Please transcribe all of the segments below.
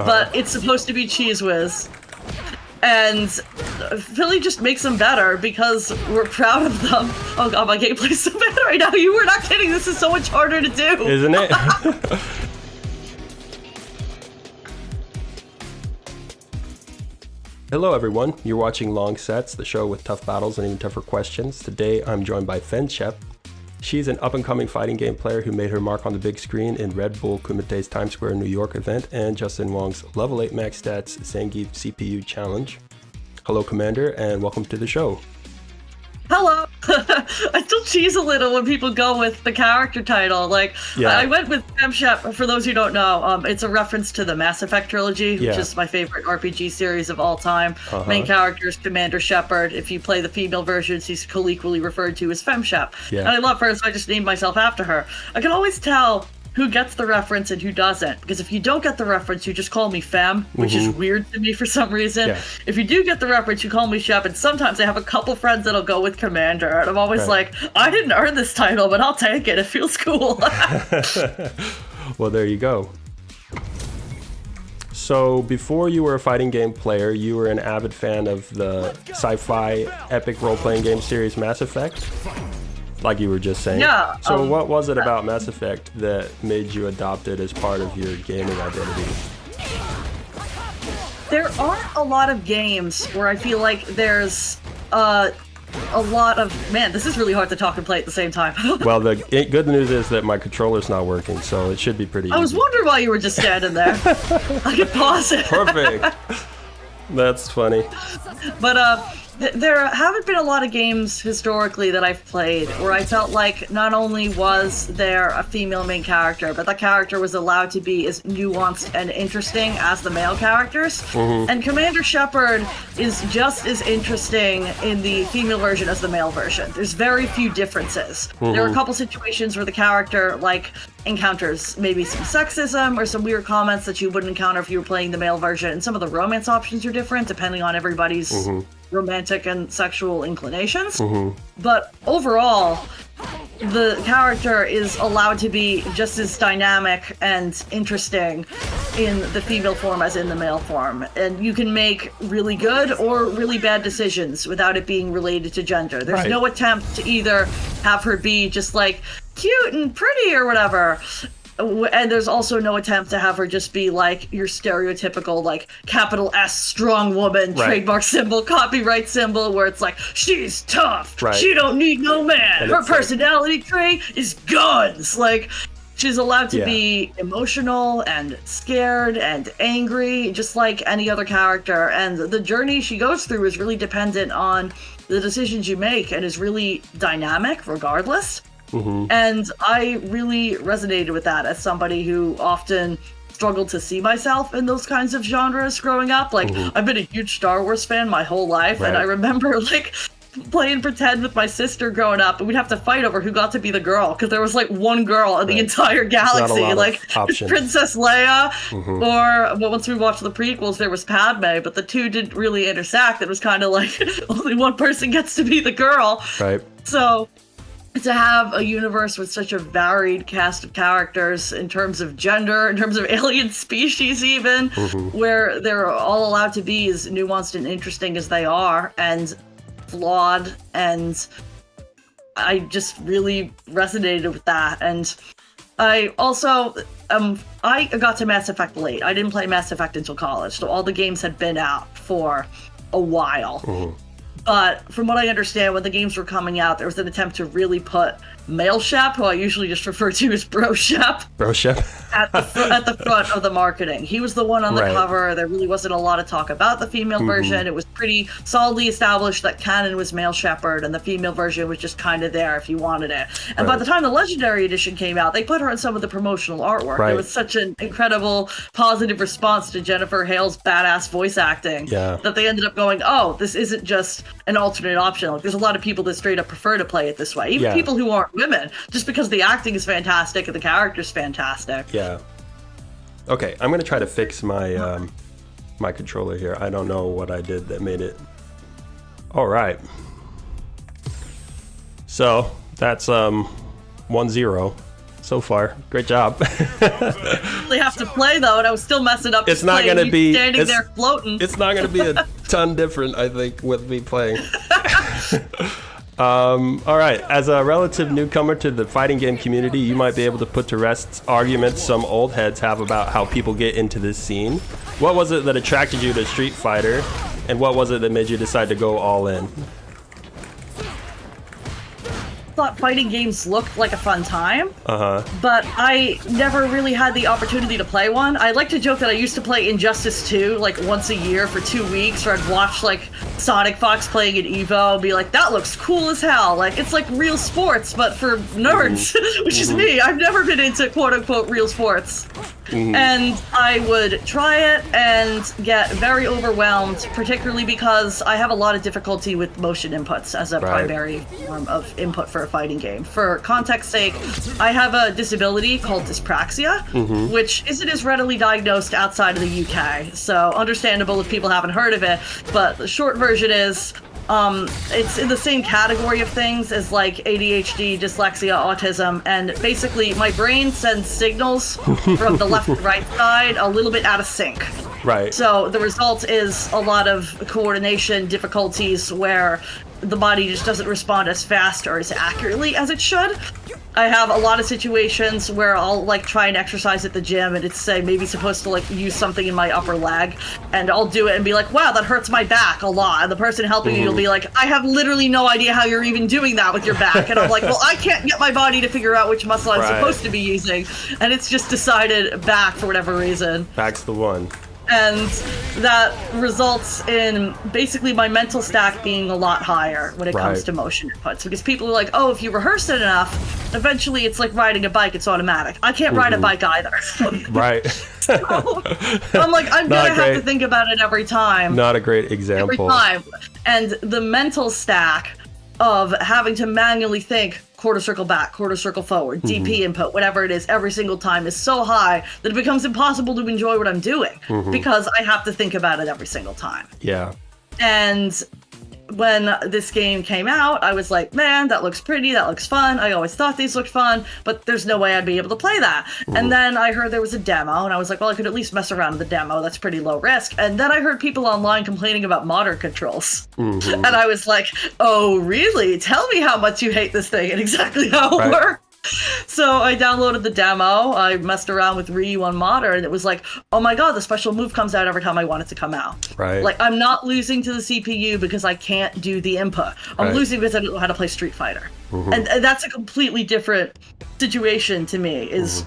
but it's supposed to be Cheese Whiz. And Philly just makes them better because we're proud of them. Oh god, my gameplay's so bad right now. You were not kidding. This is so much harder to do. Isn't it? Hello everyone, you're watching Long Sets, the show with tough battles and even tougher questions. Today I'm joined by Shep. She's an up-and-coming fighting game player who made her mark on the big screen in Red Bull Kumité's Times Square New York event and Justin Wong's Level 8 Max Stats Zangief CPU Challenge. Hello Commander, and welcome to the show. Hello. I still cheese a little when people go with the character title. I went with Shep. For those who don't know, it's a reference to the Mass Effect trilogy, which is my favorite RPG series of all time. Main character is Commander Shepard. If you play the female versions, he's colloquially referred to as Shep. And I love her, so I just named myself after her. I can always tell who gets the reference and who doesn't, because if you don't get the reference, you just call me Fem, which is weird to me for some reason. If you do get the reference, you call me Shep, and sometimes I have a couple friends that'll go with Commander, and I'm always like, I didn't earn this title, but I'll take it. It feels cool. Well, there you go. So before you were a fighting game player, you were an avid fan of the sci-fi epic role-playing game series Mass Effect, like you were just saying. So what was it about Mass Effect that made you adopt it as part of your gaming identity? There aren't a lot of games where I feel like there's a lot of... Man, this is really hard to talk and play at the same time. Well, the good news is that my controller's not working, so it should be pretty easy. I was wondering why you were just standing there. I could pause it. Perfect. That's funny. But there haven't been a lot of games historically that I've played where I felt like not only was there a female main character, but that character was allowed to be as nuanced and interesting as the male characters. And Commander Shepard is just as interesting in the female version as the male version. There's very few differences. There are a couple situations where the character encounters maybe some sexism or some weird comments that you wouldn't encounter if you were playing the male version, and some of the romance options are different depending on everybody's romantic and sexual inclinations. But overall, the character is allowed to be just as dynamic and interesting in the female form as in the male form. And you can make really good or really bad decisions without it being related to gender. There's no attempt to either have her be just cute and pretty or whatever. And there's also no attempt to have her just be your stereotypical capital S strong woman, trademark symbol, copyright symbol, where it's she's tough, she don't need no man, and her personality trait is guns. She's allowed to be emotional and scared and angry, just like any other character. And the journey she goes through is really dependent on the decisions you make and is really dynamic regardless. And I really resonated with that as somebody who often struggled to see myself in those kinds of genres growing up. I've been a huge Star Wars fan my whole life, and I remember playing pretend with my sister growing up, and we'd have to fight over who got to be the girl, because there was one girl in the entire galaxy, Princess Leia, or once we watched the prequels, there was Padme, but the two didn't really intersect. It was kind of only one person gets to be the girl. So to have a universe with such a varied cast of characters in terms of gender, in terms of alien species even, where they're all allowed to be as nuanced and interesting as they are, and flawed, and I just really resonated with that. And I also, I got to Mass Effect late. I didn't play Mass Effect until college, so all the games had been out for a while. But from what I understand, when the games were coming out, there was an attempt to really put male Shep, who I usually just refer to as Bro Shep, at the front of the marketing. He was the one on the cover. There really wasn't a lot of talk about the female version. It was pretty solidly established that canon was male Shepard, and the female version was just kind of there if you wanted it. And by the time the Legendary Edition came out, they put her in some of the promotional artwork. There was such an incredible positive response to Jennifer Hale's badass voice acting that they ended up going, oh, this isn't just an alternate option. There's a lot of people that straight up prefer to play it this way. Even people who aren't women, just because the acting is fantastic and the character's fantastic. Okay, I'm gonna try to fix my my controller here. I don't know what I did that made it. All right. So that's 1-0. so far. Great job. They have to play though, and I was still messing up. It's not going to be standing there floating. It's not going to be a ton different, I think, with me playing. All right. As a relative newcomer to the fighting game community, you might be able to put to rest arguments some old heads have about how people get into this scene. What was it that attracted you to Street Fighter, and what was it that made you decide to go all in? Thought fighting games looked like a fun time, Uh-huh. but I never really had the opportunity to play one. I like to joke that I used to play Injustice 2 like once a year for 2 weeks, or I'd watch like Sonic Fox playing at Evo and be like, that looks cool as hell. Like, it's like real sports, but for nerds, which is me. I've never been into quote-unquote real sports. And I would try it and get very overwhelmed, particularly because I have a lot of difficulty with motion inputs as a primary form of input for a fighting game. For context sake, I have a disability called dyspraxia, which isn't as readily diagnosed outside of the UK. So understandable if people haven't heard of it, but the short version is it's in the same category of things as like ADHD, dyslexia, autism, and basically my brain sends signals from the left and right side a little bit out of sync. Right. So the result is a lot of coordination difficulties where the body just doesn't respond as fast or as accurately as it should. I have a lot of situations where I'll like try and exercise at the gym and it's say maybe supposed to like use something in my upper leg, and I'll do it and be like, wow, that hurts my back a lot. And the person helping me will be like, I have literally no idea how you're even doing that with your back. And I'm like, well, I can't get my body to figure out which muscle I'm supposed to be using. And it's just decided back for whatever reason. Back's the one. And that results in basically my mental stack being a lot higher when it comes to motion inputs. Because people are like, oh, if you rehearse it enough, eventually it's like riding a bike, it's automatic. I can't ride a bike either. Right. So, I'm like, I'm going to have to think about it every time. Not a great example. Every time. And the mental stack of having to manually think, quarter circle back, quarter circle forward, DP input, whatever it is, every single time is so high that it becomes impossible to enjoy what I'm doing because I have to think about it every single time. Yeah. And when this game came out, I was like, man, that looks pretty, that looks fun. I always thought these looked fun, but there's no way I'd be able to play that. And then I heard there was a demo, and I was like, well, I could at least mess around with the demo. That's pretty low risk. And then I heard people online complaining about modder controls. And I was like, oh, really? Tell me how much you hate this thing and exactly how it works. So I downloaded the demo, I messed around with Ryu on Modder, and it was like, oh my god, the special move comes out every time I want it to come out. Right. Like, I'm not losing to the CPU because I can't do the input. I'm losing because I don't know how to play Street Fighter. And that's a completely different situation to me, is,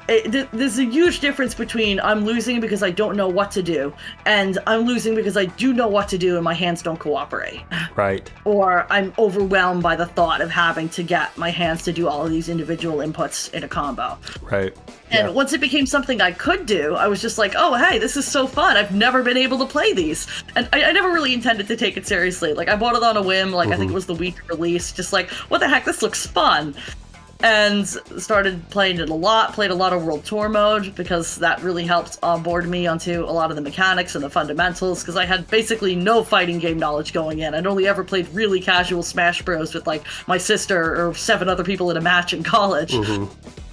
there's a huge difference between I'm losing because I don't know what to do, and I'm losing because I do know what to do and my hands don't cooperate. Right. Or I'm overwhelmed by the thought of having to get my hands to do all of these individual inputs in a combo. Right. And once it became something I could do, I was just like, oh, hey, this is so fun. I've never been able to play these. And I never really intended to take it seriously. Like, I bought it on a whim, like, I think it was the week of release, just like, what the heck, this looks fun. And started playing it a lot, played a lot of World Tour mode, because that really helped onboard me onto a lot of the mechanics and the fundamentals, because I had basically no fighting game knowledge going in. I'd only ever played really casual Smash Bros. With, like, my sister or 7 other people in a match in college.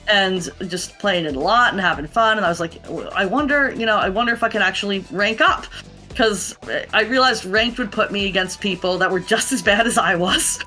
And just playing it a lot and having fun, and I was like, I wonder if I can actually rank up. Because I realized ranked would put me against people that were just as bad as I was.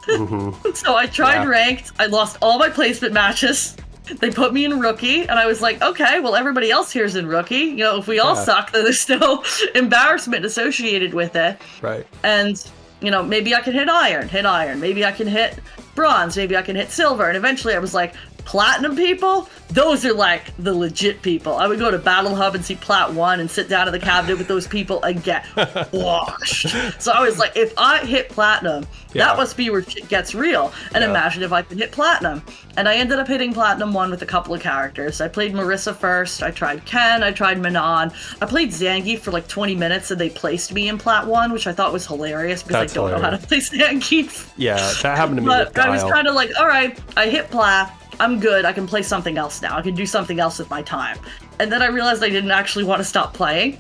So I tried ranked. I lost all my placement matches. They put me in rookie, and I was like, okay, well, everybody else here is in rookie. You know, if we all suck, then there's no embarrassment associated with it. Right. And, you know, maybe I can hit iron. Maybe I can hit bronze. Maybe I can hit silver. And eventually I was like, platinum people? Those are like the legit people. I would go to Battle Hub and see Plat 1 and sit down in the cabinet with those people and get washed. So I was like, if I hit platinum, that must be where shit gets real. And imagine if I could hit platinum. And I ended up hitting platinum 1 with a couple of characters. I played Marisa first, I tried Ken, I tried Manon. I played Zangief for like 20 minutes and they placed me in Plat 1, which I thought was hilarious because I don't know how to play Zangief. Yeah, that happened to me with Guile. I was kind of like, all right, I hit Plat. I'm good, I can play something else now. I can do something else with my time. And then I realized I didn't actually want to stop playing.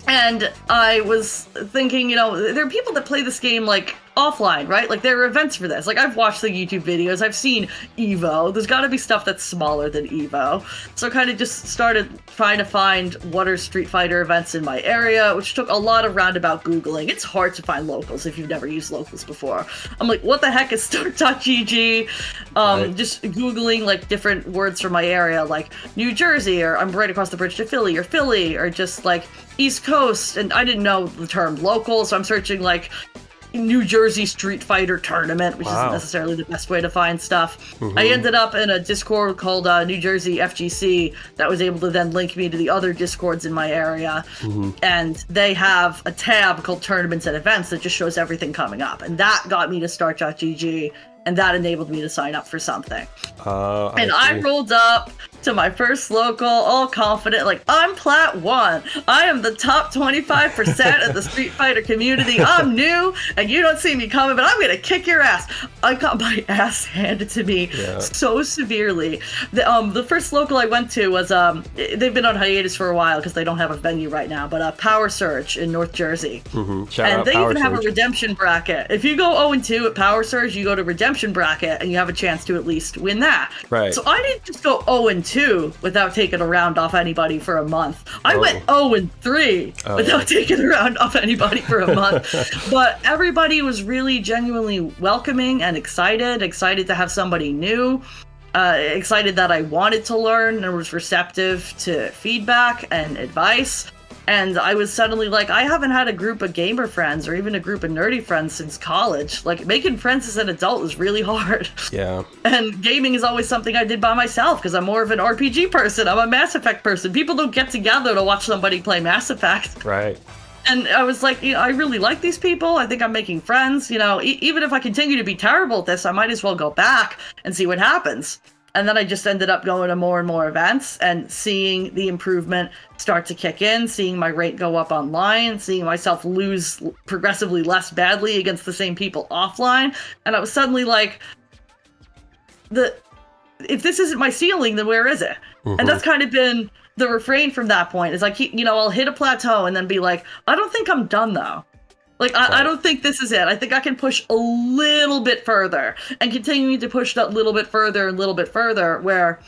And I was thinking, you know, there are people that play this game like offline, right? Like there are events for this. Like I've watched the YouTube videos, I've seen Evo. There's got to be stuff that's smaller than Evo. So I kind of just started trying to find what are Street Fighter events in my area, which took a lot of roundabout Googling. It's hard to find locals if you've never used locals before. I'm like, what the heck is start.gg? Right. Just Googling like different words for my area, like New Jersey, or I'm right across the bridge to Philly, or just like East Coast. And I didn't know the term local, so I'm searching like New Jersey Street Fighter tournament, which isn't necessarily the best way to find stuff. I ended up in a Discord called New Jersey FGC that was able to then link me to the other Discords in my area. And they have a tab called Tournaments and Events that just shows everything coming up. And that got me to start.gg, and that enabled me to sign up for something. I rolled up to my first local, all confident, like, I'm Plat 1. I am the top 25% of the Street Fighter community. I'm new, and you don't see me coming, but I'm going to kick your ass. I got my ass handed to me so severely. The first local I went to was, they've been on hiatus for a while because they don't have a venue right now, but Power Surge in North Jersey. And they even have a redemption bracket. If you go 0-2 at Power Surge, you go to redemption bracket, and you have a chance to at least win that. Right. So I didn't just go 0-2 without taking a round off anybody for a month. I went 0-3 without taking a round off anybody for a month. But everybody was really genuinely welcoming and excited to have somebody new. Excited that I wanted to learn and was receptive to feedback and advice. And I was suddenly like, I haven't had a group of gamer friends or even a group of nerdy friends since college. Like, making friends as an adult was really hard. Yeah. And gaming is always something I did by myself because I'm more of an RPG person. I'm a Mass Effect person. People don't get together to watch somebody play Mass Effect. Right. And I was like, I really like these people. I think I'm making friends. Even if I continue to be terrible at this, I might as well go back and see what happens. And then I just ended up going to more and more events and seeing the improvement start to kick in, seeing my rate go up online, seeing myself lose progressively less badly against the same people offline. And I was suddenly like, if this isn't my ceiling, then where is it? And that's kind of been the refrain from that point, is I'll hit a plateau and then be like, I don't think I'm done though. Like, I don't think this is it. I think I can push a little bit further and continuing to push that little bit further and little bit further, where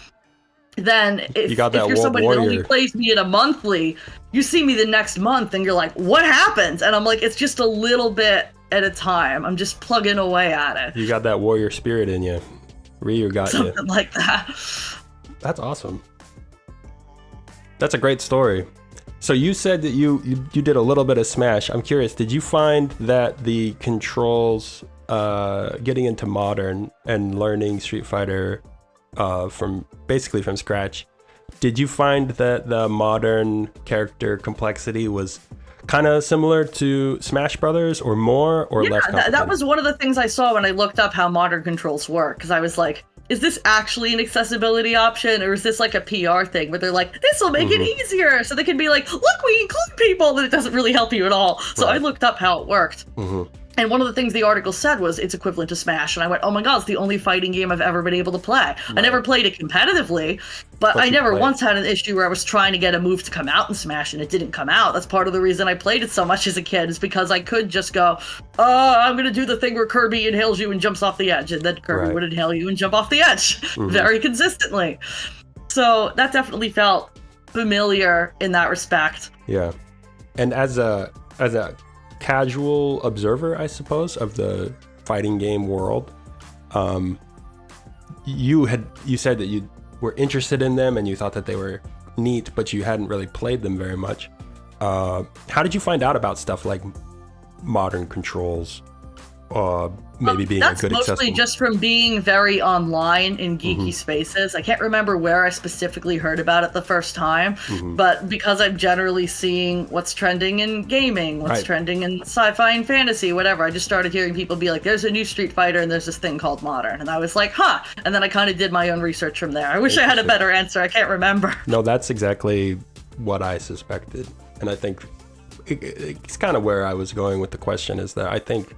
then if you're somebody that only plays me in a monthly, you see me the next month and you're like, what happened? And I'm like, it's just a little bit at a time. I'm just plugging away at it. You got that warrior spirit in you. Ryu got you. Something like that. That's awesome. That's a great story. So you said that you did a little bit of Smash. I'm curious, did you find that the controls, getting into modern and learning Street Fighter from scratch, did you find that the modern character complexity was kind of similar to Smash Brothers, or more, or less complicated? That was one of the things I saw when I looked up how modern controls work, because I was like, is this actually an accessibility option, or is this like a PR thing where they're like, this will make it easier, so they can be like, look, we include people, but it doesn't really help you at all. So I looked up how it worked. And one of the things the article said was it's equivalent to Smash. And I went, oh my God, it's the only fighting game I've ever been able to play. I never played it competitively, but I never once had an issue where I was trying to get a move to come out in Smash and it didn't come out. That's part of the reason I played it so much as a kid, is because I could just go, I'm going to do the thing where Kirby inhales you and jumps off the edge. And then Kirby would inhale you and jump off the edge very consistently. So that definitely felt familiar in that respect. Yeah. And as a casual observer, I suppose, of the fighting game world, you said that you were interested in them and you thought that they were neat, but you hadn't really played them very much. How did you find out about stuff like modern controls? Maybe being a good accessible. That's mostly just from being very online in geeky spaces. I can't remember where I specifically heard about it the first time, but because I'm generally seeing what's trending in gaming, what's trending in sci-fi and fantasy, whatever, I just started hearing people be like, there's a new Street Fighter and there's this thing called Modern. And I was like, and then I kind of did my own research from there. I wish I had a better answer. I can't remember. No, that's exactly what I suspected. And I think it's kind of where I was going with the question, is that I think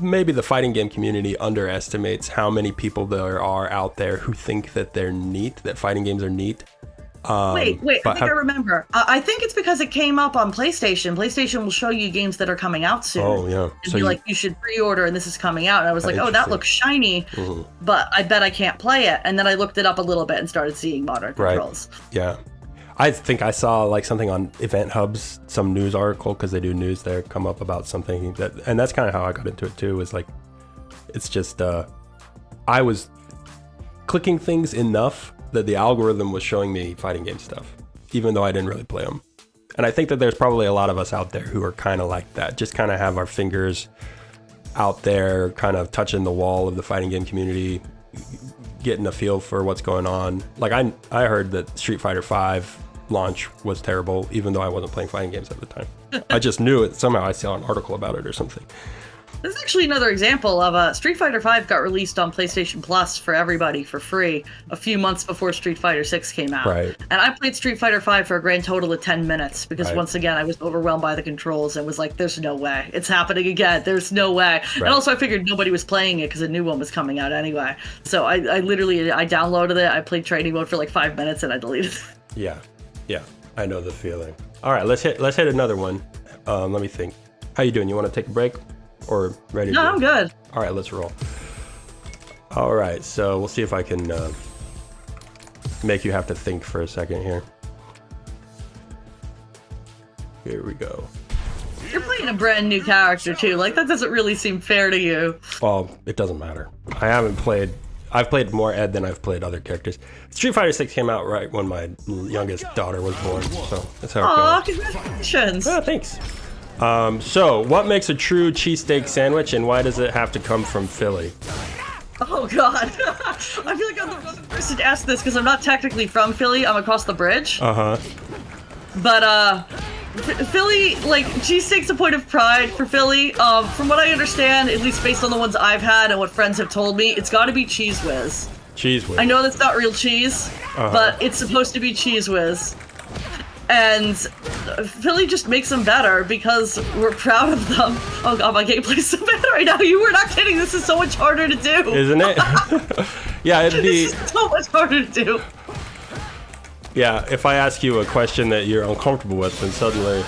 maybe the fighting game community underestimates how many people there are out there who think that they're neat, that fighting games are neat. Wait, I think I remember. I think it's because it came up on PlayStation. PlayStation will show you games that are coming out soon. Oh, yeah. And be like, you should pre-order, and this is coming out. And I was like, oh, that looks shiny, but I bet I can't play it. And then I looked it up a little bit and started seeing modern controls. Yeah. I think I saw like something on Event Hubs, some news article, because they do news there, come up about something that, and that's kind of how I got into it too, was like, it's just, I was clicking things enough that the algorithm was showing me fighting game stuff, even though I didn't really play them. And I think that there's probably a lot of us out there who are kind of like that, just kind of have our fingers out there, kind of touching the wall of the fighting game community, getting a feel for what's going on. Like I heard that Street Fighter V launch was terrible, even though I wasn't playing fighting games at the time. I just knew it. Somehow I saw an article about it or something. This is actually another example of Street Fighter V got released on PlayStation Plus for everybody for free a few months before Street Fighter 6 came out. Right. And I played Street Fighter V for a grand total of 10 minutes because once again, I was overwhelmed by the controls and was like, there's no way. It's happening again. There's no way. Right. And also I figured nobody was playing it because a new one was coming out anyway. So I downloaded it. I played training mode for like 5 minutes and I deleted it. Yeah. I know the feeling. All right, let's hit another one. Let me think. How you doing? You want to take a break? Or ready? No, I'm good. All right, let's roll. All right, so we'll see if I can make you have to think for a second here. Here we go. You're playing a brand new character too. Like that doesn't really seem fair to you. Well, it doesn't matter. I've played more Ed than I've played other characters. Street Fighter 6 came out right when my youngest daughter was born, so that's how it goes. Aw, congratulations. Oh, thanks. So, what makes a true cheesesteak sandwich, and why does it have to come from Philly? Oh, God. I feel like I'm the wrong person to ask this because I'm not technically from Philly. I'm across the bridge. Uh-huh. But, Philly, like, cheesesteak's a point of pride for Philly. From what I understand, at least based on the ones I've had and what friends have told me, it's got to be Cheese Whiz. Cheese Whiz. I know that's not real cheese, but it's supposed to be Cheese Whiz. And Philly just makes them better because we're proud of them. Oh god, my gameplay's so bad right now. You were not kidding. This is so much harder to do. Isn't it? Yeah, it'd be... This is so much harder to do. Yeah, if I ask you a question that you're uncomfortable with, then suddenly...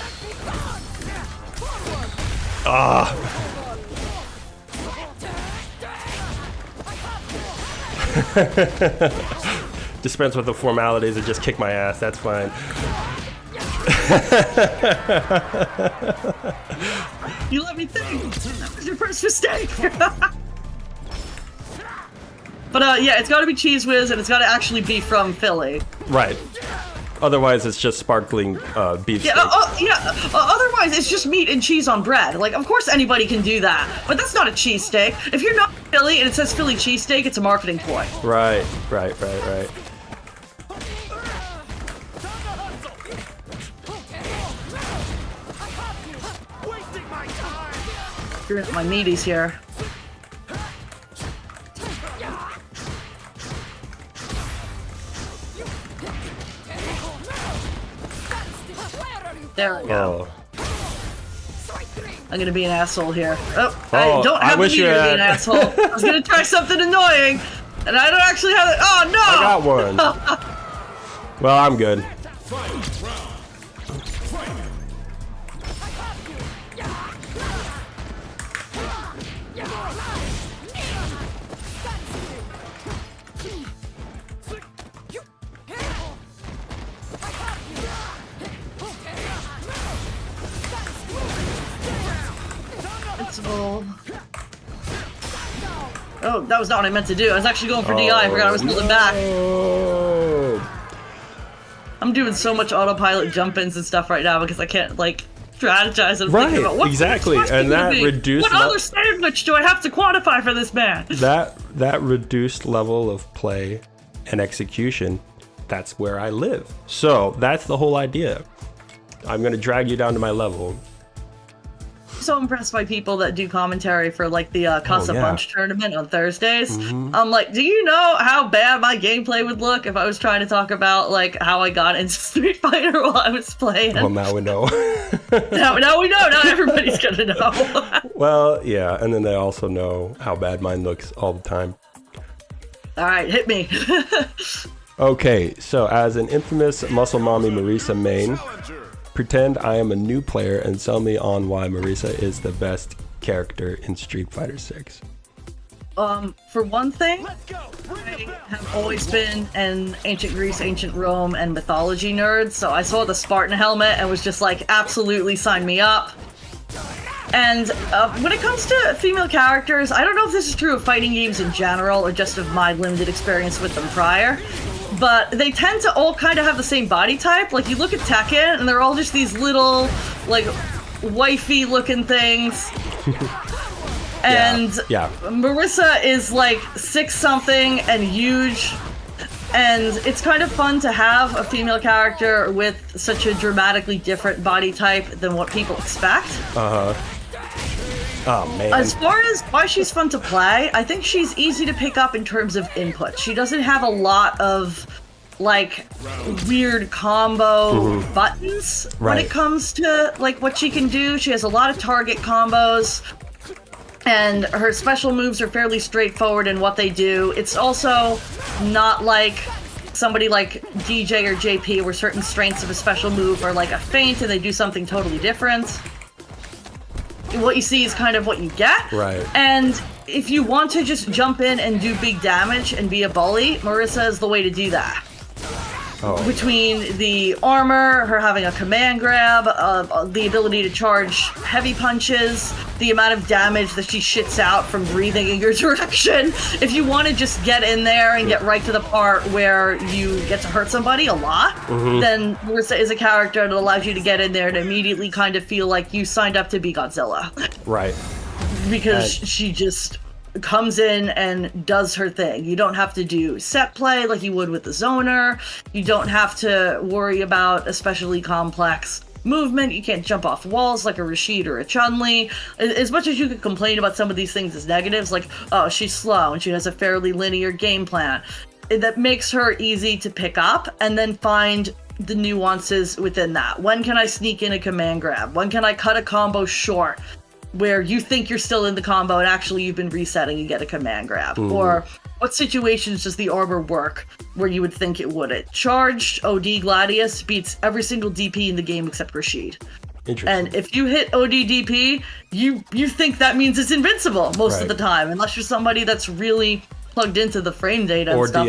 Dispense with the formalities and just kick my ass, that's fine. You let me think. That was your first mistake. But yeah, it's got to be Cheese Whiz, and it's got to actually be from Philly. Right. Otherwise, it's just sparkling beef steak. Otherwise, it's just meat and cheese on bread. Like, of course anybody can do that, but that's not a cheesesteak. If you're not Philly and it says Philly cheesesteak, it's a marketing ploy. Right. My meaties here. There we go. I'm gonna be an asshole here. I don't have the meter to be an asshole. I was gonna try something annoying, and I don't actually have it. Oh no! I got one. Well, I'm good. Oh, that was not what I meant to do. I was actually going for DI. I forgot I was holding back. I'm doing so much autopilot jump-ins and stuff right now because I can't, like, strategize and think about what exactly. And that reduced... What other sandwich do I have to quantify for this man? That reduced level of play and execution, that's where I live. So that's the whole idea. I'm going to drag you down to my level. So impressed by people that do commentary for like the Casa Bunch tournament on Thursdays. I'm like, do you know how bad my gameplay would look if I was trying to talk about like how I got into Street Fighter while I was playing? Well, now we know. now we know. Now everybody's gonna know. Well, yeah, and then they also know how bad mine looks all the time. All right, hit me. Okay, so as an infamous muscle mommy Marisa main, pretend I am a new player and sell me on why Marisa is the best character in Street Fighter 6. For one thing, I have always been an ancient Greece, ancient Rome, and mythology nerd, so I saw the Spartan helmet and was just like, absolutely sign me up. And when it comes to female characters, I don't know if this is true of fighting games in general or just of my limited experience with them prior, but they tend to all kind of have the same body type. Like, you look at Tekken, and they're all just these little, like, wifey-looking things. And yeah. Marisa is like 6-something and huge, and it's kind of fun to have a female character with such a dramatically different body type than what people expect. Oh man. As far as why she's fun to play, I think she's easy to pick up in terms of input. She doesn't have a lot of like weird combo buttons when it comes to like what she can do. She has a lot of target combos, and her special moves are fairly straightforward in what they do. It's also not like somebody like DJ or JP, where certain strengths of a special move are like a feint and they do something totally different. What you see is kind of what you get. Right. And if you want to just jump in and do big damage and be a bully, Marisa is the way to do that. Between the armor, her having a command grab, the ability to charge heavy punches, the amount of damage that she shits out from breathing in your direction. If you want to just get in there and get right to the part where you get to hurt somebody a lot, then Marisa is a character that allows you to get in there and immediately kind of feel like you signed up to be Godzilla. Right. Because she just comes in and does her thing. You don't have to do set play like you would with the zoner. You don't have to worry about especially complex movement. You can't jump off walls like a Rashid or a Chun-Li. As much as you could complain about some of these things as negatives, like, oh, she's slow and she has a fairly linear game plan, that makes her easy to pick up and then find the nuances within that. When can I sneak in a command grab? When can I cut a combo short where you think you're still in the combo and actually you've been resetting and get a command grab? Or what situations does the armor work where you would think it wouldn't? Charged OD Gladius beats every single DP in the game except Rashid. Interesting. And if you hit OD DP, you think that means it's invincible most of the time, unless you're somebody that's really plugged into the frame data or and stuff.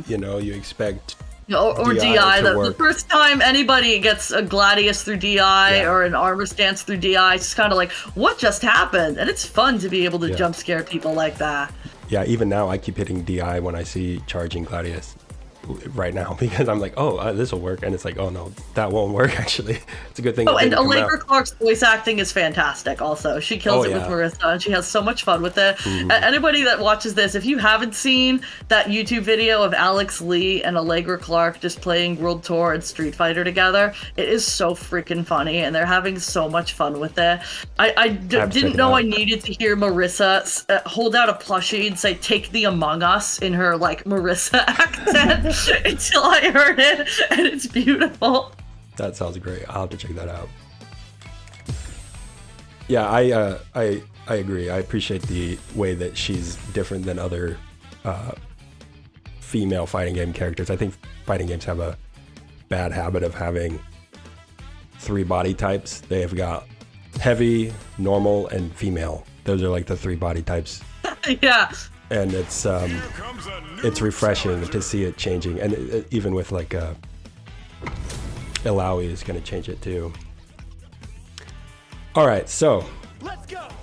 DI, you expect or DI. The first time anybody gets a Gladius through DI or an armor stance through DI, it's just kind of like, what just happened? And it's fun to be able to jump scare people like that. Yeah, even now I keep hitting DI when I see charging Gladius right now, because I'm like, oh, this will work, and it's like, oh no, that won't work. Actually, it's a good thing. Oh, and Allegra Clark's voice acting is fantastic. Also, she kills it with Marisa, and she has so much fun with it. Anybody that watches this, if you haven't seen that YouTube video of Alex Lee and Allegra Clark just playing World Tour and Street Fighter together, it is so freaking funny, and they're having so much fun with it. I didn't know I needed to hear Marisa hold out a plushie and say "Take the Among Us" in her like Marisa accent. Until I heard it, and it's beautiful. That sounds great. I'll have to check that out. Yeah, I agree. I appreciate the way that she's different than other female fighting game characters. I think fighting games have a bad habit of having 3 body types. They have got heavy, normal, and female. Those are like the 3 body types. Yeah. And it's refreshing to see it changing, and even with like Ilaoi is going to change it too. All right, so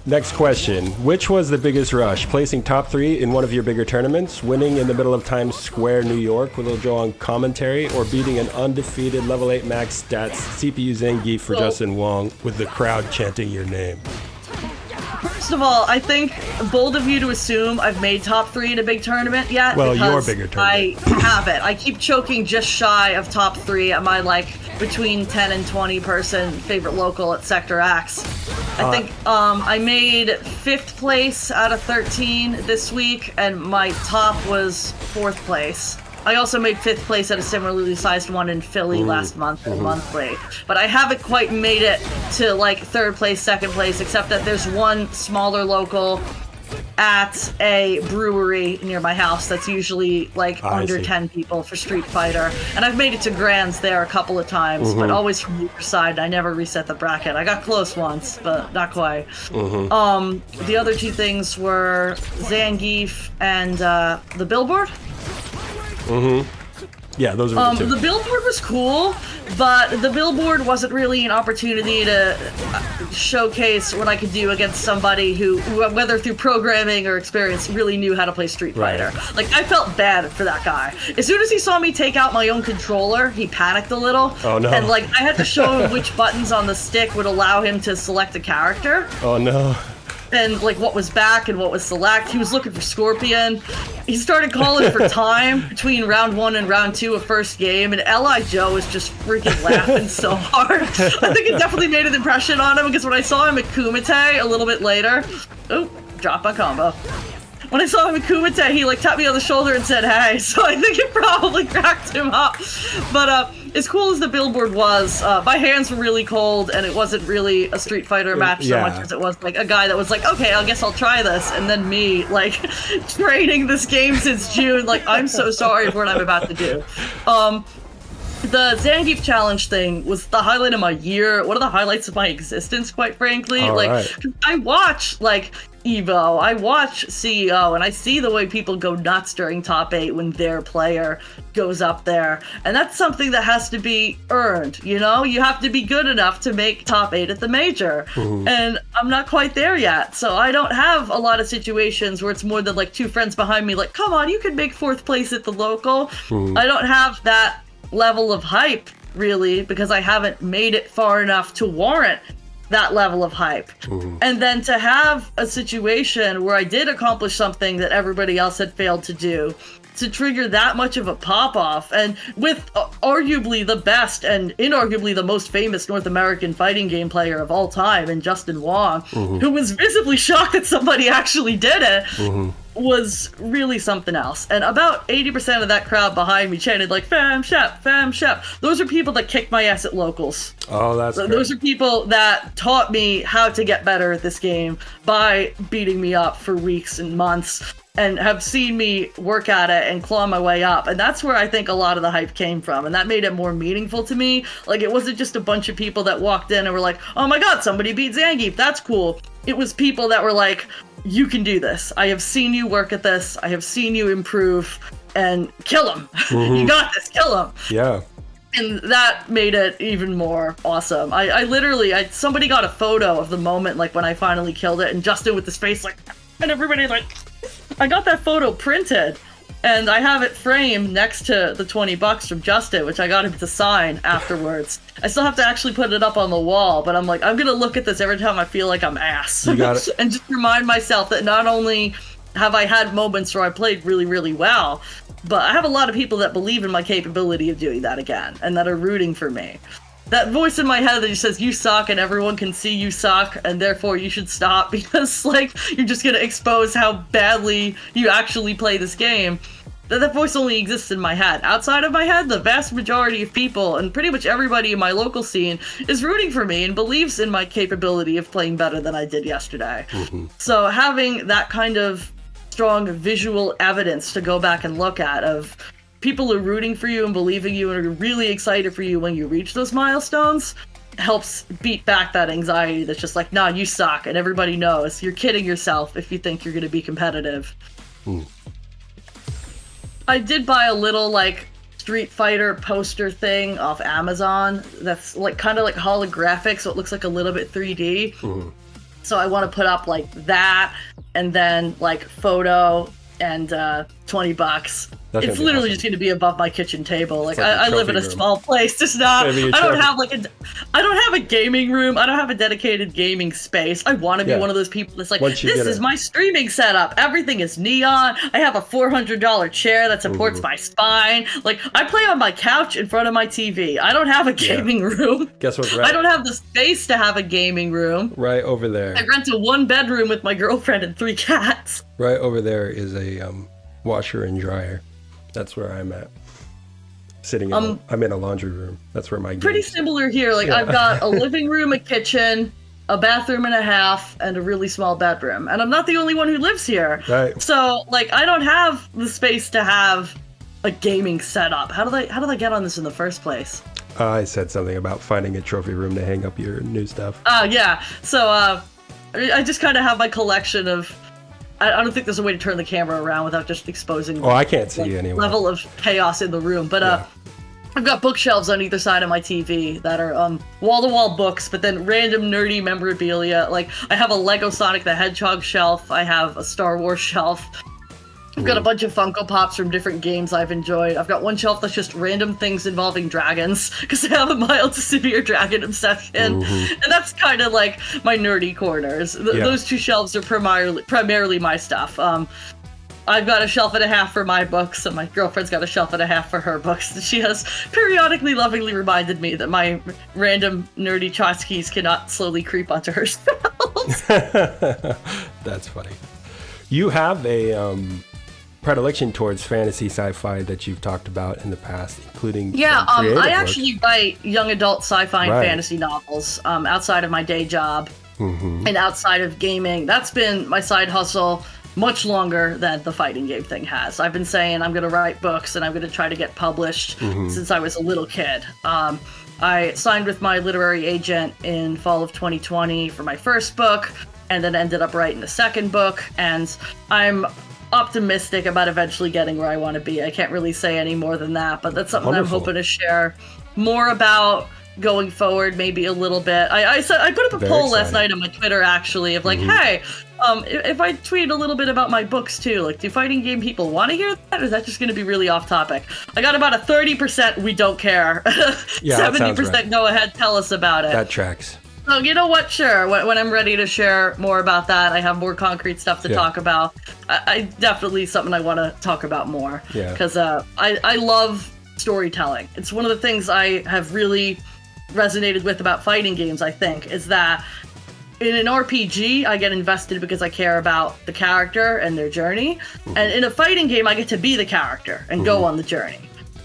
next question: which was the biggest rush? Placing top 3 in one of your bigger tournaments, winning in the middle of Times Square, New York, with Lil Joe on commentary, or beating an undefeated level 8 max stats CPU Zangief for Justin Wong with the crowd chanting your name? First of all, I think bold of you to assume I've made top 3 in a big tournament yet. Well, your bigger tournament. I haven't. I keep choking just shy of top 3 at my like between 10 and 20 person favorite local at Sector X. I think I made 5th place out of 13 this week, and my top was 4th place. I also made 5th place at a similarly sized one in Philly last month and monthly. But I haven't quite made it to like 3rd place, 2nd place, except that there's one smaller local at a brewery near my house that's usually like under see. 10 people for Street Fighter. And I've made it to Grands there a couple of times, but always from the other side. I never reset the bracket. I got close once, but not quite. The other two things were Zangief and the billboard. Yeah, those are the two. The billboard was cool, but the billboard wasn't really an opportunity to showcase what I could do against somebody who, whether through programming or experience, really knew how to play Street Fighter. Like, I felt bad for that guy. As soon as he saw me take out my own controller, he panicked a little. Oh, no. And, like, I had to show him which buttons on the stick would allow him to select a character. Oh, no. And like what was back and what was select. He was looking for Scorpion. He started calling for time between round 1 and round 2 of first game, and L.I. Joe was just freaking laughing so hard. I think it definitely made an impression on him, because when I saw him at Kumite a little bit later, oh, drop my combo. When I saw him at Kumite, he like tapped me on the shoulder and said, "Hey," so I think it probably cracked him up. But as cool as the billboard was, my hands were really cold, and it wasn't really a Street Fighter match so much as it was like a guy that was like, "Okay, I guess I'll try this," and then me like training this game since June. Like, I'm so sorry for what I'm about to do. The Zangief challenge thing was the highlight of my year, one of the highlights of my existence, quite frankly. I watch like Evo, I watch CEO, and I see the way people go nuts during top 8 when their player goes up there. And that's something that has to be earned, you know? You have to be good enough to make top 8 at the major. And I'm not quite there yet. So I don't have a lot of situations where it's more than like 2 friends behind me like, "Come on, you can make 4th place at the local." I don't have that level of hype, really, because I haven't made it far enough to warrant that level of hype. And then to have a situation where I did accomplish something that everybody else had failed to do, to trigger that much of a pop-off, and with arguably the best and inarguably the most famous North American fighting game player of all time, and Justin Wong, who was visibly shocked that somebody actually did it, was really something else. And about 80% of that crowd behind me chanted like, "Fam Shep, Fam Shep." Those are people that kicked my ass at locals. Oh, that's great. Those are people that taught me how to get better at this game by beating me up for weeks and months, and have seen me work at it and claw my way up. And that's where I think a lot of the hype came from. And that made it more meaningful to me. Like, it wasn't just a bunch of people that walked in and were like, "Oh my god, somebody beat Zangief, that's cool." It was people that were like, "You can do this. I have seen you work at this. I have seen you improve, and kill him." You got this, kill him. Yeah. And that made it even more awesome. I literally, somebody got a photo of the moment, like when I finally killed it, and Justin with his face like, and everybody like, I got that photo printed, and I have it framed next to the $20 from Justin, which I got him to sign afterwards. I still have to actually put it up on the wall, but I'm like, I'm gonna look at this every time I feel like I'm ass. You got it. And just remind myself that not only have I had moments where I played really, really well, but I have a lot of people that believe in my capability of doing that again, and that are rooting for me. That voice in my head that just says, "You suck, and everyone can see you suck, and therefore you should stop because, like, you're just gonna expose how badly you actually play this game." That voice only exists in my head. Outside of my head, the vast majority of people, and pretty much everybody in my local scene, is rooting for me and believes in my capability of playing better than I did yesterday. So having that kind of strong visual evidence to go back and look at of people are rooting for you and believing you and are really excited for you when you reach those milestones helps beat back that anxiety that's just like, "Nah, you suck," and everybody knows. You're kidding yourself if you think you're going to be competitive. I did buy a little like Street Fighter poster thing off Amazon that's like kind of like holographic, so it looks like a little bit 3D. So I want to put up like that, and then like photo and $20. It's literally just going to be above my kitchen table. Like I live in a small place. Just not. I don't have a gaming room. I don't have a dedicated gaming space. I want to be one of those people that's like, this is my streaming setup. Everything is neon. I have a $400 chair that supports my spine. Like, I play on my couch in front of my TV. I don't have a gaming room. Guess what? I don't have the space to have a gaming room. Right over there. I rent a 1-bedroom with my girlfriend and 3 cats. Right over there is a washer and dryer. That's where I'm at. Sitting in I'm in a laundry room. That's where my pretty similar here. Like, I've got a living room, a kitchen, a bathroom and a half, and a really small bedroom. And I'm not the only one who lives here. Right. So, like, I don't have the space to have a gaming setup. How did I get on this in the first place? I said something about finding a trophy room to hang up your new stuff. Yeah. So, I just kind of have my collection of... I don't think there's a way to turn the camera around without just exposing... Oh, I can't see you anyway. ...level of chaos in the room. But, I've got bookshelves on either side of my TV that are wall-to-wall books, but then random nerdy memorabilia. Like, I have a Lego Sonic the Hedgehog shelf. I have a Star Wars shelf. I've got a bunch of Funko Pops from different games I've enjoyed. I've got one shelf that's just random things involving dragons, because I have a mild to severe dragon obsession. And that's kind of like my nerdy corners. Those two shelves are primarily my stuff. I've got a shelf and a half for my books, and my girlfriend's got a shelf and a half for her books. She has periodically lovingly reminded me that my random nerdy tchotchkes cannot slowly creep onto her shelves. That's funny. You have a predilection towards fantasy sci-fi that you've talked about in the past, including I actually write young adult sci-fi and fantasy novels outside of my day job and outside of gaming. That's been my side hustle much longer than the fighting game thing has. I've been saying I'm going to write books and I'm going to try to get published since I was a little kid. I signed with my literary agent in fall of 2020 for my first book, and then ended up writing a second book, and I'm optimistic about eventually getting where I want to be. I can't really say any more than that, but that's something Wonderful. I'm hoping to share more about going forward, maybe a little bit. I put up a poll last night on my Twitter, actually, of like, hey, if I tweet a little bit about my books too, like, do fighting game people want to hear that, or is that just going to be really off topic? I got about a 30% we don't care. 70% right. Go ahead, tell us about it. That tracks. So, you know what? Sure. When I'm ready to share more about that, I have more concrete stuff to talk about. I definitely something I want to talk about more. Yeah. Because I love storytelling. It's one of the things I have really resonated with about fighting games, I think, is that in an RPG, I get invested because I care about the character and their journey. And in a fighting game, I get to be the character and go on the journey.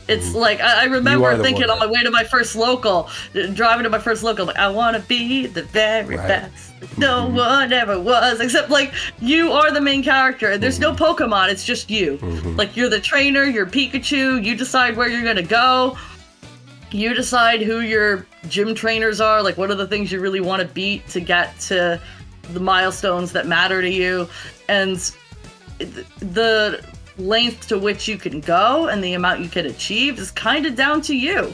It's like, I remember thinking on my way to my first local, driving to my first local, like, I want to be the very best. No one ever was, except, like, you are the main character, and there's no Pokemon, it's just you. Like, you're the trainer, you're Pikachu, you decide where you're going to go, you decide who your gym trainers are, like, what are the things you really want to beat to get to the milestones that matter to you, and the length to which you can go and the amount you can achieve is kind of down to you.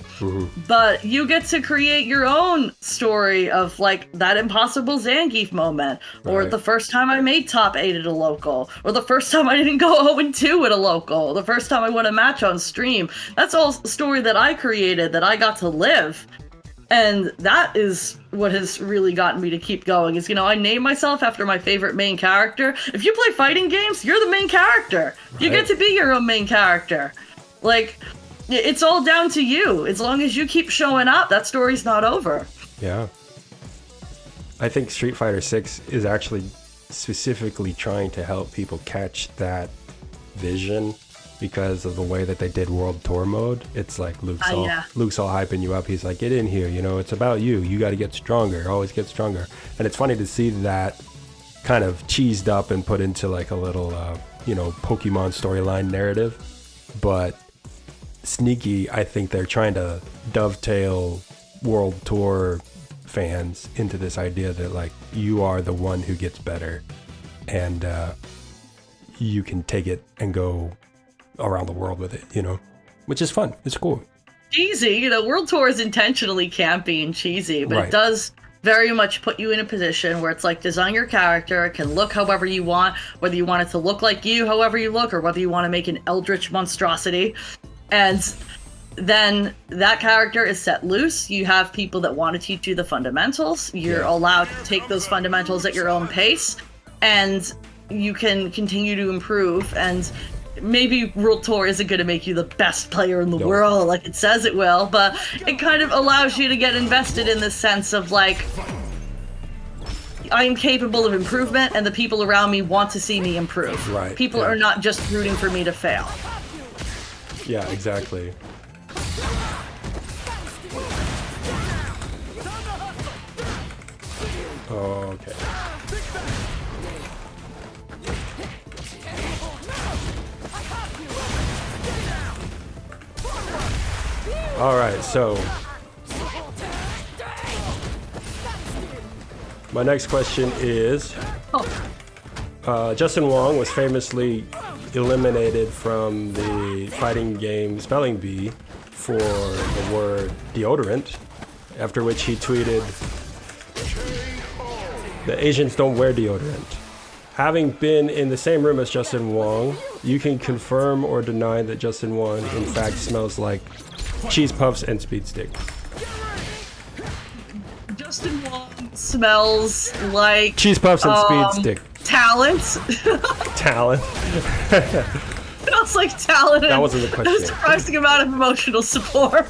But you get to create your own story of, like, that impossible Zangief moment, or the first time I made top 8 at a local, or the first time I didn't go 0-2 at a local, the first time I won a match on stream. That's all a story that I created, that I got to live. And that is what has really gotten me to keep going, is, you know, I name myself after my favorite main character. If you play fighting games, you're the main character. You get to be your own main character. Like, it's all down to you. As long as you keep showing up, that story's not over. Yeah. I think Street Fighter 6 is actually specifically trying to help people catch that vision, because of the way that they did World Tour mode. It's like Luke's all hyping you up. He's like, get in here, you know, it's about you. You got to get stronger, always get stronger. And it's funny to see that kind of cheesed up and put into like a little, Pokemon storyline narrative. But sneaky, I think they're trying to dovetail World Tour fans into this idea that, like, you are the one who gets better, and you can take it and go around the world with it, you know, which is fun. It's cool. Cheesy, you know, World Tour is intentionally campy and cheesy, but it does very much put you in a position where it's like, design your character. It can look however you want, whether you want it to look like you, however you look, or whether you want to make an eldritch monstrosity. And then that character is set loose. You have people that want to teach you the fundamentals. You're allowed to take those fundamentals at your own pace, and you can continue to improve. And maybe World Tour isn't going to make you the best player in the world like it says it will, but it kind of allows you to get invested in the sense of, like, I'm capable of improvement, and the people around me want to see me improve. People are not just rooting for me to fail. Yeah, exactly. Okay. All right, so my next question is, Justin Wong was famously eliminated from the fighting game spelling bee for the word deodorant, after which he tweeted, "The Asians don't wear deodorant." Having been in the same room as Justin Wong, you can confirm or deny that Justin Wong in fact smells like cheese puffs and speed stick. Justin Wong smells like Cheese puffs and speed stick. talent. Talent. Smells like talent. That wasn't the question. A surprising amount of emotional support.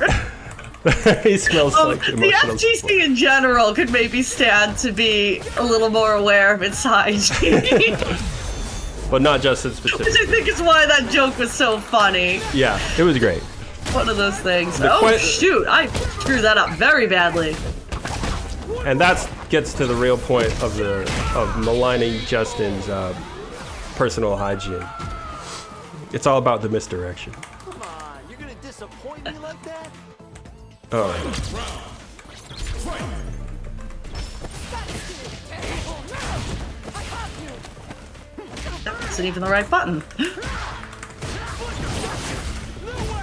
He smells like the emotional FGC support. in general could maybe stand to be a little more aware of its hygiene. But not Justin Which specifically. I think is why that joke was so funny. Yeah, it was great. One of those things. The Shoot, I screwed that up very badly. And that gets to the real point of maligning Justin's personal hygiene. It's all about the misdirection. Come on, you're gonna disappoint me like that? All right. That wasn't even the right button.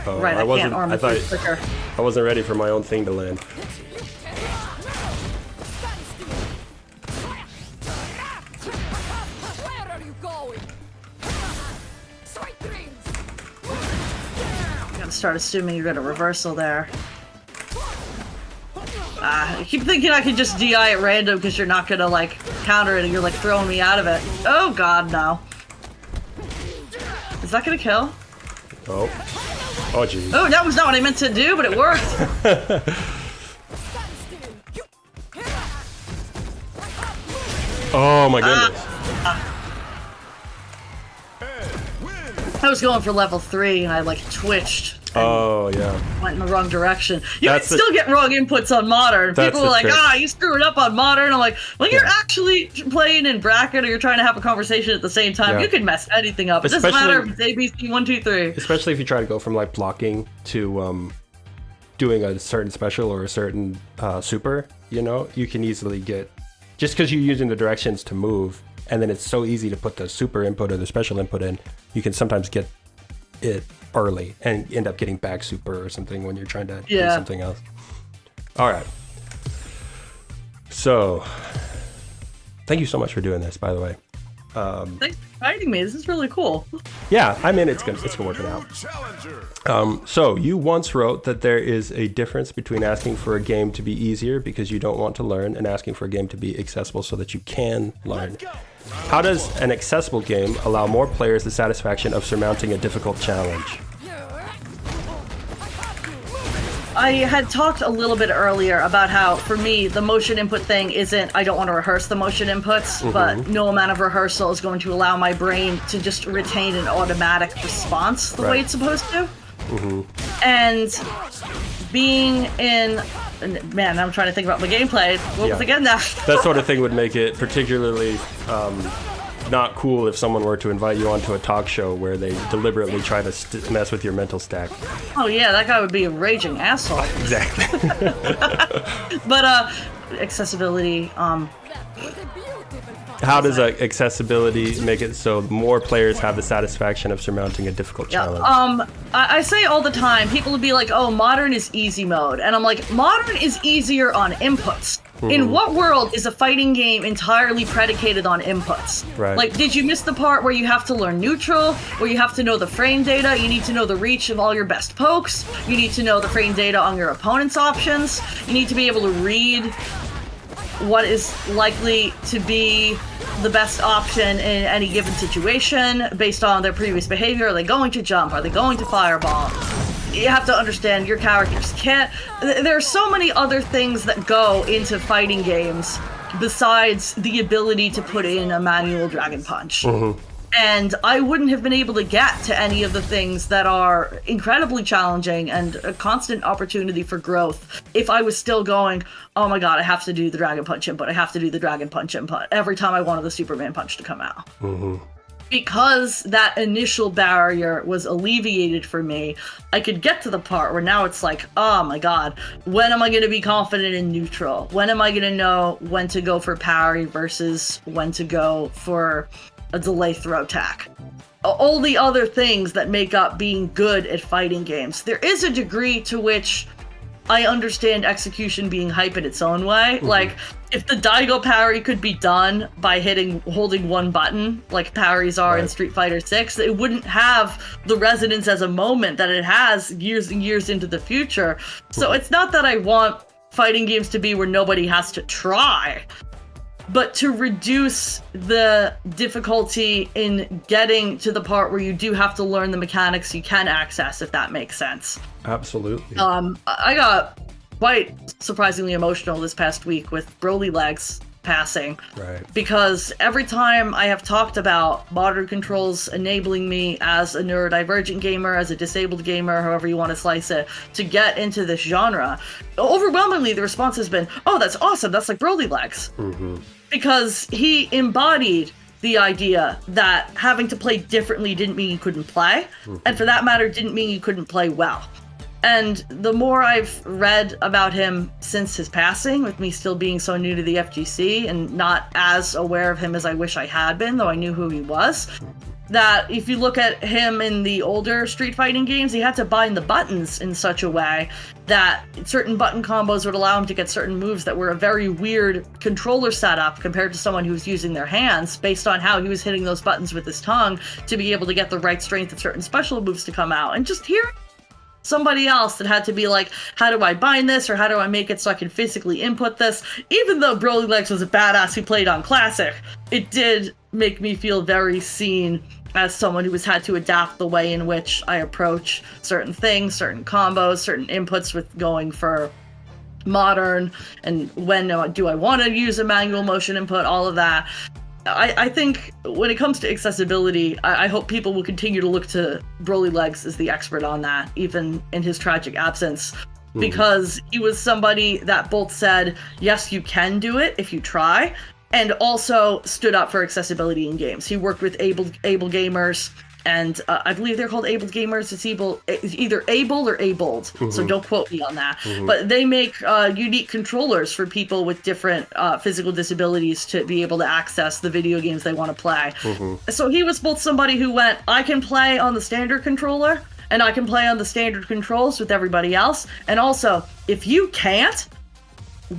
Oh, Right, I can't arm I it thought quicker. I wasn't ready for my own thing to land. Where are you going? Sweet dreams. Gotta start assuming you're gonna reversal there. I keep thinking I could just DI at random because you're not gonna like counter it and you're like throwing me out of it. Oh god, no. Is that gonna kill? Oh. Oh, geez. Oh, that was not what I meant to do, but it worked. Oh, my goodness. I was going for level 3 and I like twitched. Oh, yeah. Went in the wrong direction. You That's can still get wrong inputs on modern. That's People the are like, trick. you screwed up on modern. I'm like, when you're actually playing in bracket or you're trying to have a conversation at the same time, Yeah. you can mess anything up. It doesn't Especially- matter if it's ABC 1, 2, 3. Especially if you try to go from like blocking to doing a certain special or a certain super, you know, you can easily get, just because you're using the directions to move, and then it's so easy to put the super input or the special input in, you can sometimes get it early and end up getting back super or something when you're trying to do something else. All right. So, thank you so much for doing this, by the way. Thanks for inviting me. This is really cool. Yeah, I mean, it's gonna work it out. So you once wrote that there is a difference between asking for a game to be easier because you don't want to learn and asking for a game to be accessible so that you can learn. How does an accessible game allow more players the satisfaction of surmounting a difficult challenge? I had talked a little bit earlier about how, for me, the motion input thing isn't, I don't want to rehearse the motion inputs, but no amount of rehearsal is going to allow my brain to just retain an automatic response the way it's supposed to. And being in, man, I'm trying to think about my gameplay. What was again now? That sort of thing would make it particularly not cool if someone were to invite you onto a talk show where they deliberately try to mess with your mental stack. Oh yeah, that guy would be a raging asshole. Exactly. But accessibility, How does accessibility make it so more players have the satisfaction of surmounting a difficult challenge? I say all the time, people will be like, oh, modern is easy mode. And I'm like, modern is easier on inputs. In what world is a fighting game entirely predicated on inputs? Right. Like, did you miss the part where you have to learn neutral, where you have to know the frame data, you need to know the reach of all your best pokes, you need to know the frame data on your opponent's options, you need to be able to read what is likely to be the best option in any given situation based on their previous behavior. Are they going to jump? Are they going to fireball? You have to understand your character's kit. There are so many other things that go into fighting games besides the ability to put in a manual dragon punch. And I wouldn't have been able to get to any of the things that are incredibly challenging and a constant opportunity for growth if I was still going, oh my god, I have to do the Dragon Punch input, I have to do the Dragon Punch input every time I wanted the Superman Punch to come out. Because that initial barrier was alleviated for me, I could get to the part where now it's like, oh my god, when am I going to be confident in neutral? When am I going to know when to go for parry versus when to go for a delay throw attack? All the other things that make up being good at fighting games. There is a degree to which I understand execution being hype in its own way. Like, if the Daigo parry could be done by holding one button, like parries are in Street Fighter 6, it wouldn't have the resonance as a moment that it has years and years into the future. So it's not that I want fighting games to be where nobody has to try, but to reduce the difficulty in getting to the part where you do have to learn the mechanics you can access, if that makes sense. Absolutely. I got quite surprisingly emotional this past week with Broly Legs passing. Right. Because every time I have talked about modern controls enabling me as a neurodivergent gamer, as a disabled gamer, however you want to slice it, to get into this genre, overwhelmingly the response has been, oh, that's awesome, that's like Broly Legs. Because he embodied the idea that having to play differently didn't mean you couldn't play, and for that matter, didn't mean you couldn't play well. And the more I've read about him since his passing, with me still being so new to the FGC and not as aware of him as I wish I had been, though I knew who he was, that if you look at him in the older Street Fighting games, he had to bind the buttons in such a way that certain button combos would allow him to get certain moves that were a very weird controller setup compared to someone who was using their hands, based on how he was hitting those buttons with his tongue to be able to get the right strength of certain special moves to come out. And just hearing somebody else that had to be like, how do I bind this, or how do I make it so I can physically input this? Even though Broly Legs was a badass who played on Classic, it did make me feel very seen as someone who has had to adapt the way in which I approach certain things, certain combos, certain inputs with going for modern, and when do I want to use a manual motion input, all of that. I think when it comes to accessibility, I hope people will continue to look to Broly Legs as the expert on that, even in his tragic absence, because he was somebody that both said, yes, you can do it if you try, and also stood up for accessibility in games. He worked with able gamers, and I believe they're called abled gamers. It's either able or abled, so don't quote me on that. But they make unique controllers for people with different physical disabilities to be able to access the video games they want to play. So he was both somebody who went, I can play on the standard controller, and I can play on the standard controls with everybody else, and also, if you can't,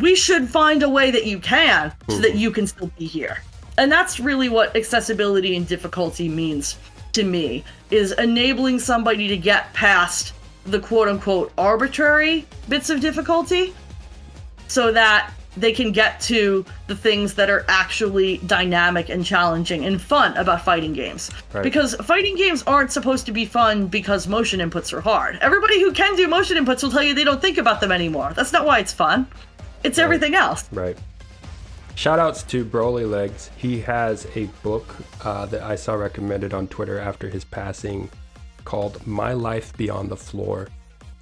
we should find a way that you can, so that you can still be here. And that's really what accessibility and difficulty means to me, is enabling somebody to get past the quote-unquote arbitrary bits of difficulty so that they can get to the things that are actually dynamic and challenging and fun about fighting games. Right. Because fighting games aren't supposed to be fun because motion inputs are hard. Everybody who can do motion inputs will tell you they don't think about them anymore. That's not why it's fun. It's everything else. Right. Shout outs to Broly Legs. He has a book that I saw recommended on Twitter after his passing called My Life Beyond the Floor.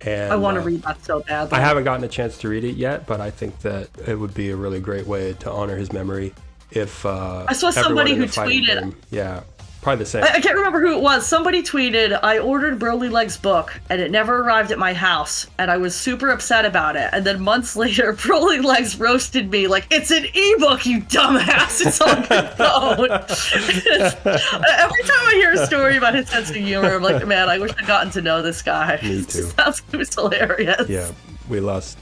And I want to read that so badly. I haven't gotten a chance to read it yet, but I think that it would be a really great way to honor his memory if I saw somebody who tweeted. Yeah. Probably the same. I can't remember who it was. Somebody tweeted, I ordered Broly Legs' book, and it never arrived at my house, and I was super upset about it. And then months later, Broly Legs roasted me like, it's an ebook, you dumbass! It's on your phone! Every time I hear a story about his sense of humor, I'm like, man, I wish I'd gotten to know this guy. Me too. Sounds like it was hilarious. Yeah, we lost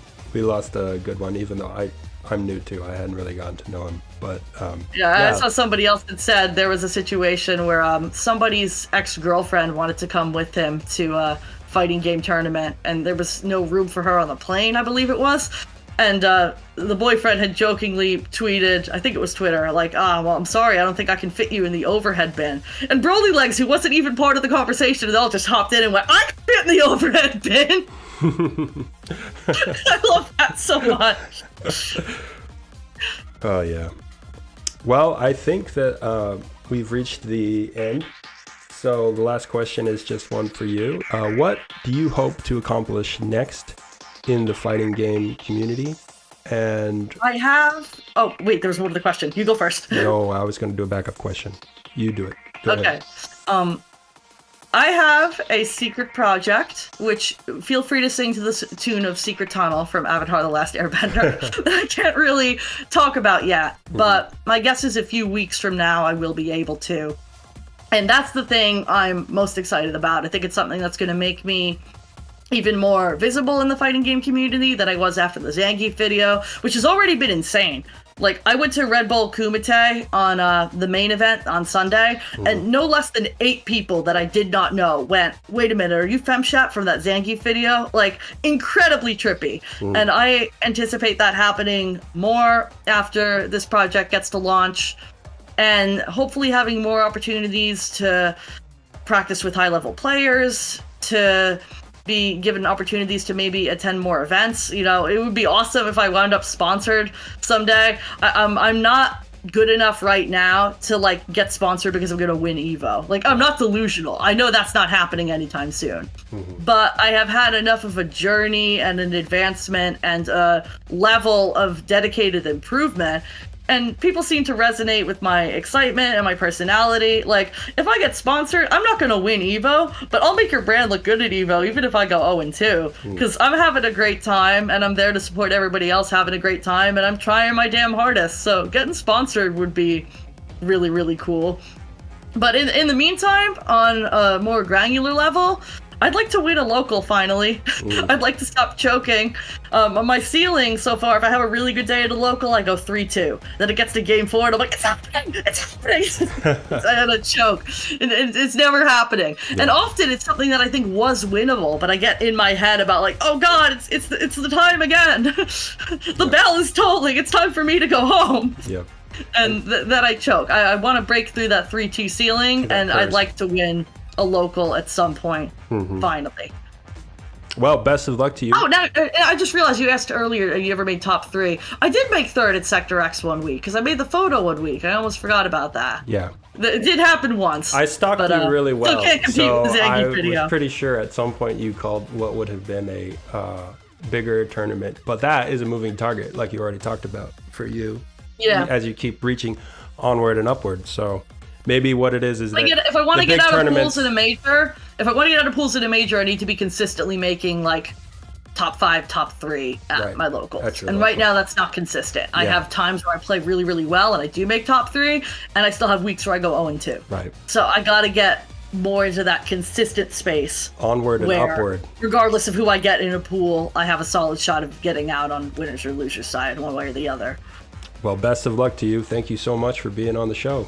a good one, even though I'm new too. I hadn't really gotten to know him, but I saw somebody else that said there was a situation where somebody's ex-girlfriend wanted to come with him to a fighting game tournament, and there was no room for her on the plane, I believe it was. And the boyfriend had jokingly tweeted, I think it was Twitter, like, well, I'm sorry, I don't think I can fit you in the overhead bin. And Broly Legs, who wasn't even part of the conversation at all, just hopped in and went, I can fit in the overhead bin! I love that so much. Oh, yeah. Well, I think that we've reached the end. So the last question is just one for you. What do you hope to accomplish next in the fighting game community? And I have. Oh wait, there was more to the question. You go first. no, I was going to do a backup question. You do it. Go Okay. ahead. I have a secret project, which feel free to sing to the tune of Secret Tunnel from Avatar: The Last Airbender, that I can't really talk about yet. But my guess is a few weeks from now I will be able to. And that's the thing I'm most excited about. I think it's something that's going to make me even more visible in the fighting game community than I was after the Zangief video, which has already been insane. Like, I went to Red Bull Kumite on the main event on Sunday, and no less than 8 people that I did not know went, wait a minute, are you FemShep from that Zangief video? Like, incredibly trippy. And I anticipate that happening more after this project gets to launch, and hopefully having more opportunities to practice with high-level players, to be given opportunities to maybe attend more events. You know, it would be awesome if I wound up sponsored someday. I'm not good enough right now to like get sponsored because I'm gonna win Evo. Like, I'm not delusional. I know that's not happening anytime soon. But I have had enough of a journey and an advancement and a level of dedicated improvement. And people seem to resonate with my excitement and my personality. Like, if I get sponsored, I'm not going to win Evo, but I'll make your brand look good at Evo, even if I go 0-2. Because I'm having a great time, and I'm there to support everybody else having a great time, and I'm trying my damn hardest. So getting sponsored would be really, really cool. But in the meantime, on a more granular level, I'd like to win a local finally. I'd like to stop choking. On my ceiling so far, if I have a really good day at a local, I go 3-2. Then it gets to game 4, and I'm like, it's happening! It's happening! I had a choke. It's never happening. Yeah. And often it's something that I think was winnable, but I get in my head about like, oh god, it's the time again. The bell is tolling. It's time for me to go home. Yep. And that I choke. I want to break through that 3-2 ceiling, and I'd like to win a local at some point, finally. Well, best of luck to you. Oh, now I just realized you asked earlier, have you ever made top 3? I did make 3rd at Sector X one week, because I made the photo one week. I almost forgot about that. Yeah. It did happen once. I stalked you really well, still can't compete with the Zangief video. I was pretty sure at some point you called what would have been a bigger tournament. But that is a moving target, like you already talked about, for you. Yeah. As you keep reaching onward and upward, so... Maybe what it is that if I want to get out of pools in a major, I need to be consistently making like top 5, top 3 at my locals. And right now that's not consistent. I have times where I play really, really well and I do make top 3, and I still have weeks where I go 0-2. Right. So I got to get more into that consistent space. Onward and upward. Regardless of who I get in a pool, I have a solid shot of getting out on winners or losers side, one way or the other. Well, best of luck to you. Thank you so much for being on the show.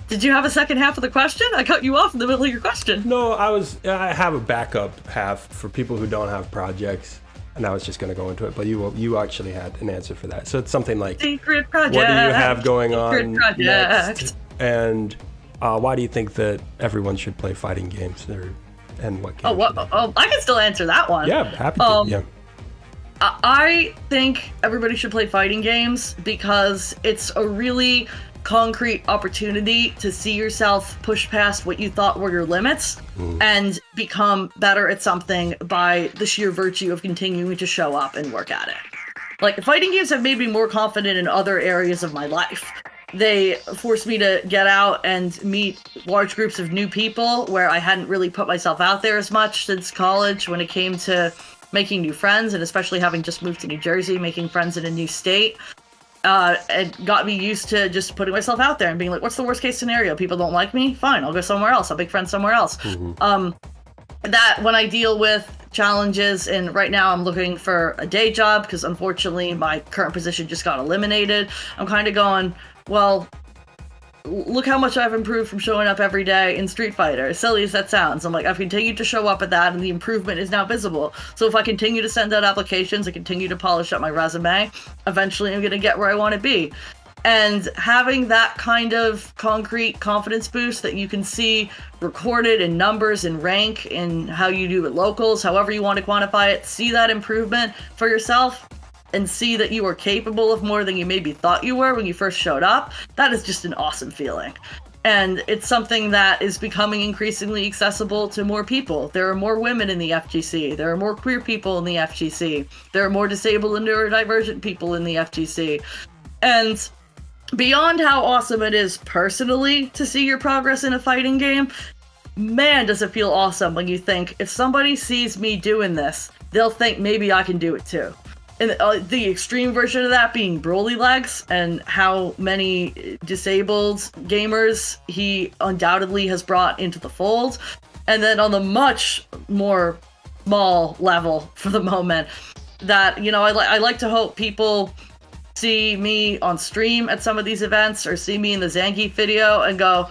Did you have a second half of the question? I cut you off in the middle of your question. No, I have a backup half for people who don't have projects, and I was just going to go into it, but you actually had an answer for that. So it's something like, secret project. What do you have going on next? And why do you think that everyone should play fighting games, and what games? I can still answer that one. Yeah, happy to. Yeah. I think everybody should play fighting games because it's a really concrete opportunity to see yourself push past what you thought were your limits and become better at something by the sheer virtue of continuing to show up and work at it. Like, fighting games have made me more confident in other areas of my life. They forced me to get out and meet large groups of new people where I hadn't really put myself out there as much since college when it came to making new friends, and especially having just moved to New Jersey, making friends in a new state. It got me used to just putting myself out there and being like, what's the worst case scenario? People don't like me? Fine, I'll go somewhere else. I'll make friends somewhere else. That when I deal with challenges, and right now I'm looking for a day job because unfortunately my current position just got eliminated, I'm kind of going, well, look how much I've improved from showing up every day in Street Fighter. As silly as that sounds, I'm like, I've continued to show up at that, and the improvement is now visible. So if I continue to send out applications and continue to polish up my resume, eventually I'm going to get where I want to be. And having that kind of concrete confidence boost that you can see recorded in numbers and rank in how you do at locals, however you want to quantify it, see that improvement for yourself, and see that you are capable of more than you maybe thought you were when you first showed up, that is just an awesome feeling. And it's something that is becoming increasingly accessible to more people. There are more women in the FGC. There are more queer people in the FGC. There are more disabled and neurodivergent people in the FGC. And beyond how awesome it is personally to see your progress in a fighting game, man, does it feel awesome when you think, if somebody sees me doing this, they'll think maybe I can do it too. And the extreme version of that being Broly Legs, and how many disabled gamers he undoubtedly has brought into the fold. And then on the much more small level for the moment, that, you know, I like to hope people see me on stream at some of these events, or see me in the Zangief video and go,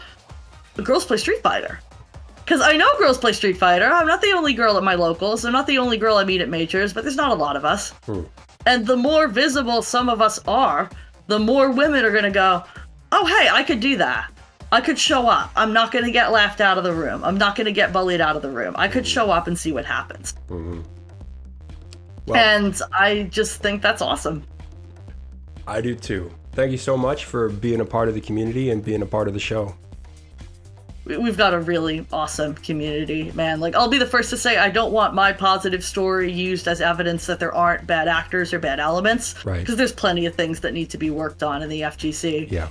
the girls play Street Fighter. Because I know girls play Street Fighter. I'm not the only girl at my locals. I'm not the only girl I meet at majors, but there's not a lot of us. And the more visible some of us are, the more women are going to go, oh, hey, I could do that. I could show up. I'm not going to get laughed out of the room. I'm not going to get bullied out of the room. I could show up and see what happens. Well, and I just think that's awesome. I do too. Thank you so much for being a part of the community and being a part of the show. We've got a really awesome community, man. Like, I'll be the first to say, I don't want my positive story used as evidence that there aren't bad actors or bad elements. Right. Because there's plenty of things that need to be worked on in the FGC. Yeah.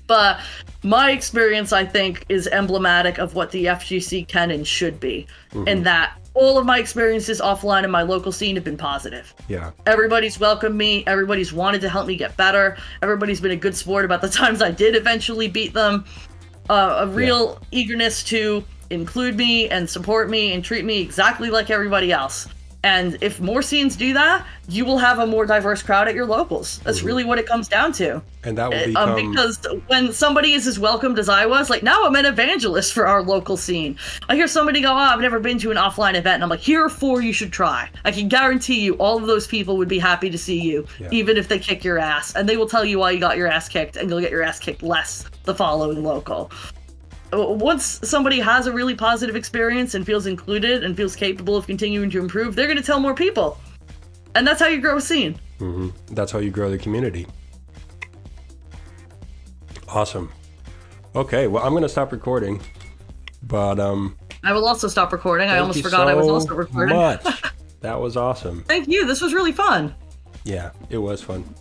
But my experience, I think, is emblematic of what the FGC can and should be. In that all of my experiences offline in my local scene have been positive. Yeah. Everybody's welcomed me. Everybody's wanted to help me get better. Everybody's been a good sport about the times I did eventually beat them. A real eagerness to include me and support me and treat me exactly like everybody else. And if more scenes do that, you will have a more diverse crowd at your locals. That's really what it comes down to. And that will become... because when somebody is as welcomed as I was, like, now I'm an evangelist for our local scene. I hear somebody go, oh, I've never been to an offline event. And I'm like, here are 4 you should try. I can guarantee you all of those people would be happy to see you, even if they kick your ass. And they will tell you why you got your ass kicked, and you'll get your ass kicked less the following local. Once somebody has a really positive experience and feels included and feels capable of continuing to improve, they're going to tell more people. And that's how you grow a scene. That's how you grow the community. Awesome. Okay, well, I'm going to stop recording. But I will also stop recording. I almost forgot I was also recording. Much. That was awesome. Thank you. This was really fun. Yeah, it was fun.